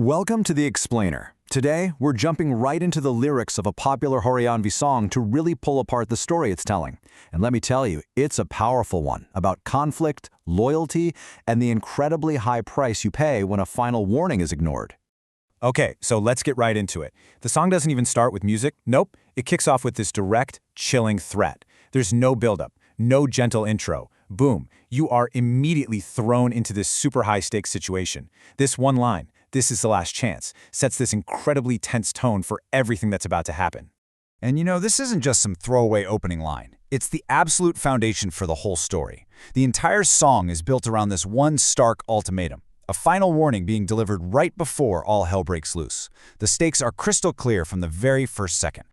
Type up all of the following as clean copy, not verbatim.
Welcome to The Explainer. Today, we're jumping right into the lyrics of a popular Horianvi song to really pull apart the story it's telling. And let me tell you, it's a powerful one about conflict, loyalty, and the incredibly high price you pay when a final warning is ignored. Okay, so let's get right into it. The song doesn't even start with music. Nope, it kicks off with this direct, chilling threat. There's no buildup, no gentle intro. Boom, you are immediately thrown into this super high-stakes situation. This one line, "This is the last chance," sets this incredibly tense tone for everything that's about to happen. And this isn't just some throwaway opening line. It's the absolute foundation for the whole story. The entire song is built around this one stark ultimatum, a final warning being delivered right before all hell breaks loose. The stakes are crystal clear from the very first second.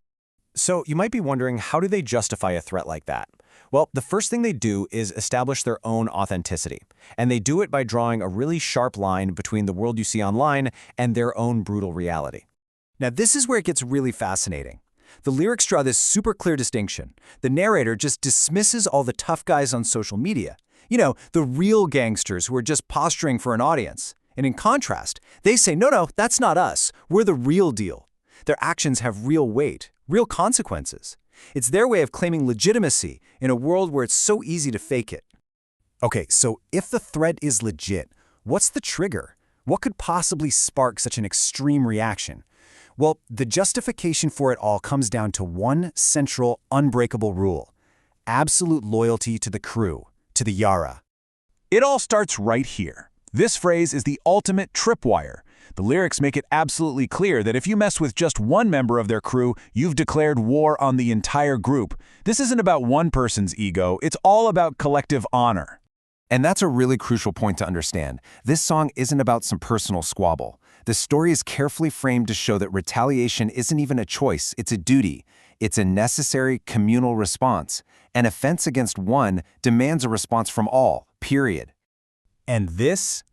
So you might be wondering, how do they justify a threat like that? Well, the first thing they do is establish their own authenticity. And they do it by drawing a really sharp line between the world you see online and their own brutal reality. Now, this is where it gets really fascinating. The lyrics draw this super clear distinction. The narrator just dismisses all the tough guys on social media. The real gangsters who are just posturing for an audience. And in contrast, they say, no, that's not us. We're the real deal. Their actions have real weight, real consequences. It's their way of claiming legitimacy in a world where it's so easy to fake it. Okay, so if the threat is legit, what's the trigger? What could possibly spark such an extreme reaction? Well, the justification for it all comes down to one central, unbreakable rule: absolute loyalty to the crew, to the Yara. It all starts right here. This phrase is the ultimate tripwire. The lyrics make it absolutely clear that if you mess with just one member of their crew, you've declared war on the entire group. This isn't about one person's ego, it's all about collective honor. And that's a really crucial point to understand. This song isn't about some personal squabble. The story is carefully framed to show that retaliation isn't even a choice, it's a duty. It's a necessary communal response. An offense against one demands a response from all, period. And this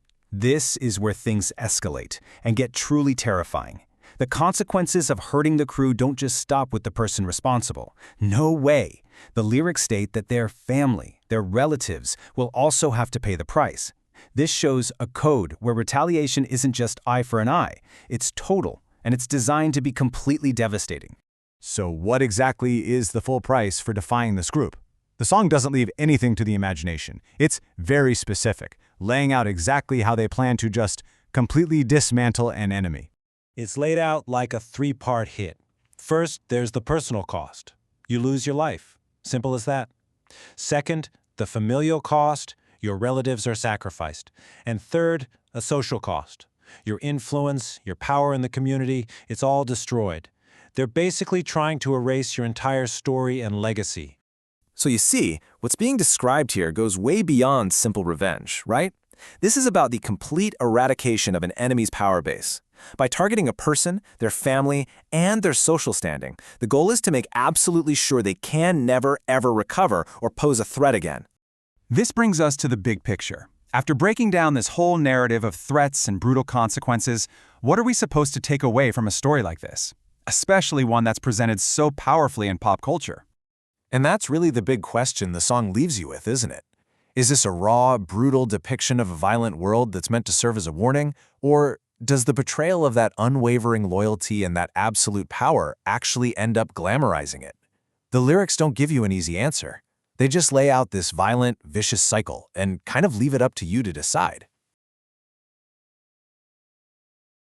is where things escalate and get truly terrifying. The consequences of hurting the crew don't just stop with the person responsible. No way. The lyrics state that their family, their relatives, will also have to pay the price. This shows a code where retaliation isn't just eye for an eye. It's total, and it's designed to be completely devastating. So what exactly is the full price for defying this group? The song doesn't leave anything to the imagination. It's very specific, laying out exactly how they plan to just completely dismantle an enemy. It's laid out like a three-part hit. First, there's the personal cost. You lose your life. Simple as that. Second, the familial cost. Your relatives are sacrificed. And third, a social cost. Your influence, your power in the community, it's all destroyed. They're basically trying to erase your entire story and legacy. So you see, what's being described here goes way beyond simple revenge, right? This is about the complete eradication of an enemy's power base. By targeting a person, their family, and their social standing, the goal is to make absolutely sure they can never, ever recover or pose a threat again. This brings us to the big picture. After breaking down this whole narrative of threats and brutal consequences, what are we supposed to take away from a story like this? Especially one that's presented so powerfully in pop culture. And that's really the big question the song leaves you with, isn't it? Is this a raw, brutal depiction of a violent world that's meant to serve as a warning? Or does the betrayal of that unwavering loyalty and that absolute power actually end up glamorizing it? The lyrics don't give you an easy answer. They just lay out this violent, vicious cycle and kind of leave it up to you to decide.